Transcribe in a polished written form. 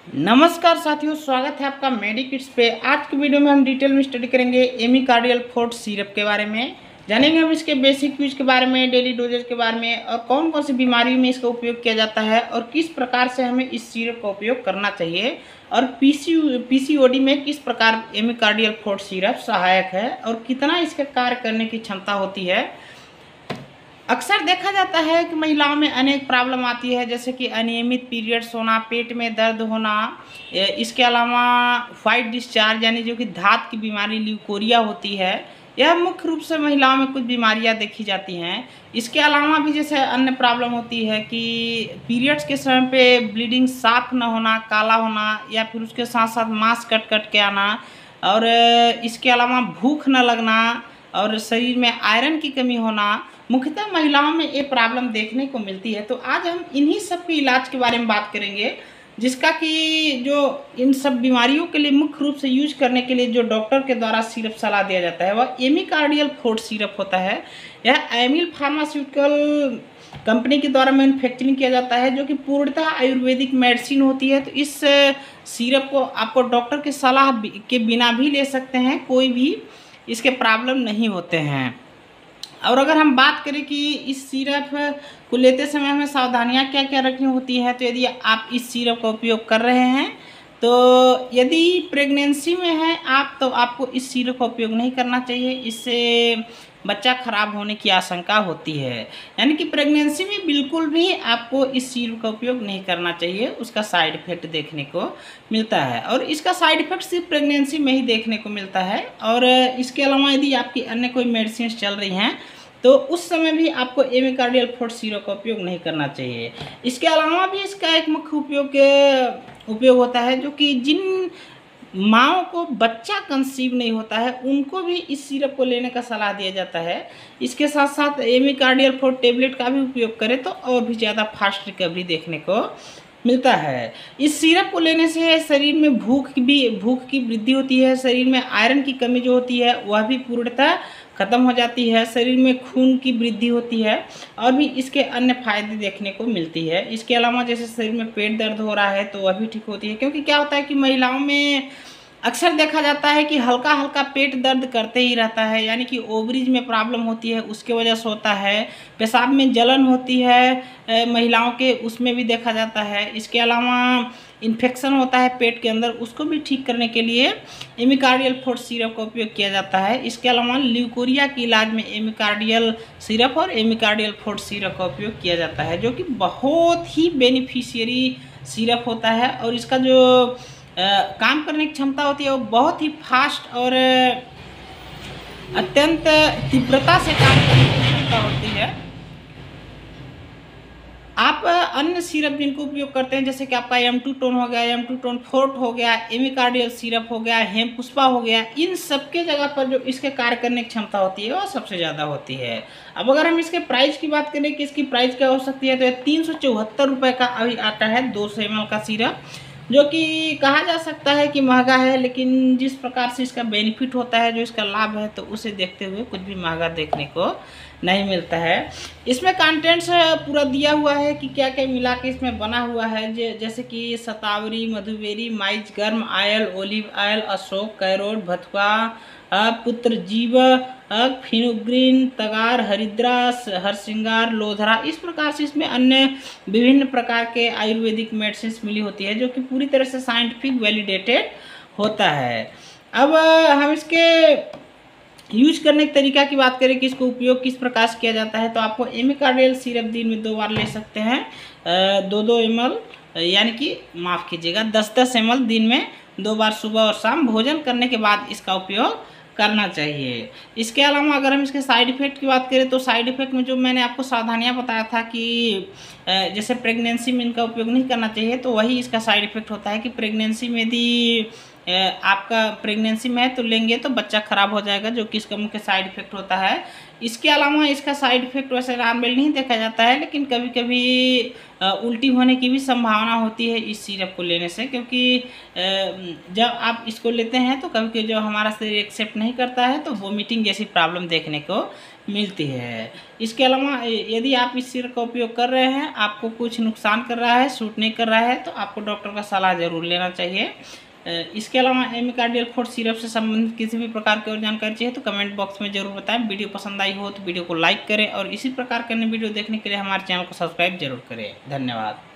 नमस्कार साथियों, स्वागत है आपका मेडिकिट्स पे। आज की वीडियो में हम डिटेल में स्टडी करेंगे एमिकार्डियल फोर्ट सिरप के बारे में। जानेंगे हम इसके बेसिक यूज के बारे में, डेली डोजेज के बारे में और कौन कौन सी बीमारियों में इसका उपयोग किया जाता है और किस प्रकार से हमें इस सिरप का उपयोग करना चाहिए और पीसीओडी में किस प्रकार एमिकार्डियल फोर्ट सिरप सहायक है और कितना इसके कार्य करने की क्षमता होती है। अक्सर देखा जाता है कि महिलाओं में अनेक प्रॉब्लम आती है, जैसे कि अनियमित पीरियड्स होना, पेट में दर्द होना, इसके अलावा वाइट डिस्चार्ज यानी जो कि धात की बीमारी ल्यूकोरिया होती है। यह मुख्य रूप से महिलाओं में कुछ बीमारियां देखी जाती हैं। इसके अलावा भी जैसे अन्य प्रॉब्लम होती है कि पीरियड्स के समय पे ब्लीडिंग साफ न होना, काला होना या फिर उसके साथ साथ मांस कट कट के आना, और इसके अलावा भूख न लगना और शरीर में आयरन की कमी होना। मुख्यतः महिलाओं में ये प्रॉब्लम देखने को मिलती है। तो आज हम इन्हीं सब के इलाज के बारे में बात करेंगे, जिसका कि जो इन सब बीमारियों के लिए मुख्य रूप से यूज करने के लिए जो डॉक्टर के द्वारा सिरप सलाह दिया जाता है वह एमिकार्डियल फोर्ट सिरप होता है। यह एमिल फार्मास्यूटिकल कंपनी के द्वारा मैन्युफैक्चरिंग किया जाता है, जो कि पूर्णतः आयुर्वेदिक मेडिसिन होती है। तो इस सिरप को आपको डॉक्टर की सलाह के बिना भी ले सकते हैं, कोई भी इसके प्रॉब्लम नहीं होते हैं। और अगर हम बात करें कि इस सिरप को लेते समय हमें सावधानियां क्या क्या रखनी होती है, तो यदि आप इस सिरप का उपयोग कर रहे हैं, तो यदि प्रेगनेंसी में है आप, तो आपको इस सिरप का उपयोग नहीं करना चाहिए। इससे बच्चा खराब होने की आशंका होती है। यानी कि प्रेगनेंसी में बिल्कुल भी आपको इस सिरप का उपयोग नहीं करना चाहिए, उसका साइड इफेक्ट देखने को मिलता है और इसका साइड इफेक्ट सिर्फ प्रेगनेंसी में ही देखने को मिलता है। और इसके अलावा यदि आपकी अन्य कोई मेडिसिन चल रही हैं तो उस समय भी आपको एमिकार्डियल फोर्ट सिरप का उपयोग नहीं करना चाहिए। इसके अलावा भी इसका एक मुख्य उपयोग होता है, जो कि जिन माँओं को बच्चा कंसीव नहीं होता है उनको भी इस सिरप को लेने का सलाह दिया जाता है। इसके साथ साथ एमिकार्डियल फोर्ट टेबलेट का भी उपयोग करें तो और भी ज़्यादा फास्ट रिकवरी देखने को मिलता है। इस सिरप को लेने से शरीर में भूख की वृद्धि होती है, शरीर में आयरन की कमी जो होती है वह भी पूर्णतः खत्म हो जाती है, शरीर में खून की वृद्धि होती है और भी इसके अन्य फायदे देखने को मिलती है। इसके अलावा जैसे शरीर में पेट दर्द हो रहा है तो वह भी ठीक होती है, क्योंकि क्या होता है कि महिलाओं में अक्सर देखा जाता है कि हल्का हल्का पेट दर्द करते ही रहता है, यानी कि ओवरीज में प्रॉब्लम होती है उसके वजह से होता है। पेशाब में जलन होती है महिलाओं के, उसमें भी देखा जाता है। इसके अलावा इन्फेक्शन होता है पेट के अंदर, उसको भी ठीक करने के लिए एमिकार्डियल फोर्ट सिरप का उपयोग किया जाता है। इसके अलावा ल्यूकोरिया के इलाज में एमिकार्डियल सिरप और एमिकार्डियल फोर्ट सिरप का उपयोग किया जाता है, जो कि बहुत ही बेनिफिशियरी सिरप होता है और इसका जो काम करने की क्षमता होती है वो बहुत ही फास्ट और अत्यंत तीव्रता से काम करने की क्षमता होती है। आप अन्य सिरप जिनको उपयोग करते हैं, जैसे कि आपका M2 टोन हो गया, M2 टोन फोर्ट हो गया, एमिकार्डियल सिरप हो गया, हेमपुष्पा हो गया, इन सब के जगह पर जो इसके कार्य करने की क्षमता होती है वो सबसे ज़्यादा होती है। अब अगर हम इसके प्राइस की बात करें कि इसकी प्राइस क्या हो सकती है, तो ये 374 रुपये का अभी आता है 200 ml का सिरप, जो कि कहा जा सकता है कि महंगा है, लेकिन जिस प्रकार से इसका बेनिफिट होता है, जो इसका लाभ है, तो उसे देखते हुए कुछ भी महंगा देखने को नहीं मिलता है। इसमें कंटेंट्स पूरा दिया हुआ है कि क्या क्या मिला के इसमें बना हुआ है, जैसे कि शतावरी, मधुबेरी, maize, germ oil, olive oil, अशोक, कैरोट, भथुआ, पुत्र जीव, फिनुग्रीन, तगार, हरिद्रा, हरसिंगार, लोधरा, इस प्रकार से इसमें अन्य विभिन्न प्रकार के आयुर्वेदिक मेडिसिन मिली होती है, जो कि पूरी तरह से साइंटिफिक वैलिडेटेड होता है। अब हम इसके यूज करने के तरीका की बात करें कि इसको उपयोग किस प्रकार से किया जाता है, तो आपको एमिकार्डियल सिरप दिन में 2 बार ले सकते हैं, 2-2 ml, यानी कि माफ़ कीजिएगा 10-10 ml दिन में 2 बार, सुबह और शाम भोजन करने के बाद इसका उपयोग करना चाहिए। इसके अलावा अगर हम इसके साइड इफ़ेक्ट की बात करें, तो साइड इफ़ेक्ट में जो मैंने आपको सावधानियां बताया था कि जैसे प्रेगनेंसी में इनका उपयोग नहीं करना चाहिए, तो वही इसका साइड इफ़ेक्ट होता है कि प्रेगनेंसी में यदि आपका प्रेगनेंसी में है तो लेंगे तो बच्चा खराब हो जाएगा, जो कि इसका मुख्य साइड इफ़ेक्ट होता है। इसके अलावा इसका साइड इफ़ेक्ट वैसे नॉर्मल नहीं देखा जाता है, लेकिन कभी कभी उल्टी होने की भी संभावना होती है इस सिरप को लेने से, क्योंकि जब आप इसको लेते हैं तो कभी कभी जो हमारा शरीर एक्सेप्ट नहीं करता है तो वोमिटिंग जैसी प्रॉब्लम देखने को मिलती है। इसके अलावा यदि आप इस सिरप का उपयोग कर रहे हैं, आपको कुछ नुकसान कर रहा है, सूट नहीं कर रहा है, तो आपको डॉक्टर का सलाह ज़रूर लेना चाहिए। इसके अलावा एमिकार्डियल फोर्ट सिरप से संबंधित किसी भी प्रकार की और जानकारी चाहिए तो कमेंट बॉक्स में जरूर बताएं। वीडियो पसंद आई हो तो वीडियो को लाइक करें और इसी प्रकार के अन्य वीडियो देखने के लिए हमारे चैनल को सब्सक्राइब जरूर करें। धन्यवाद।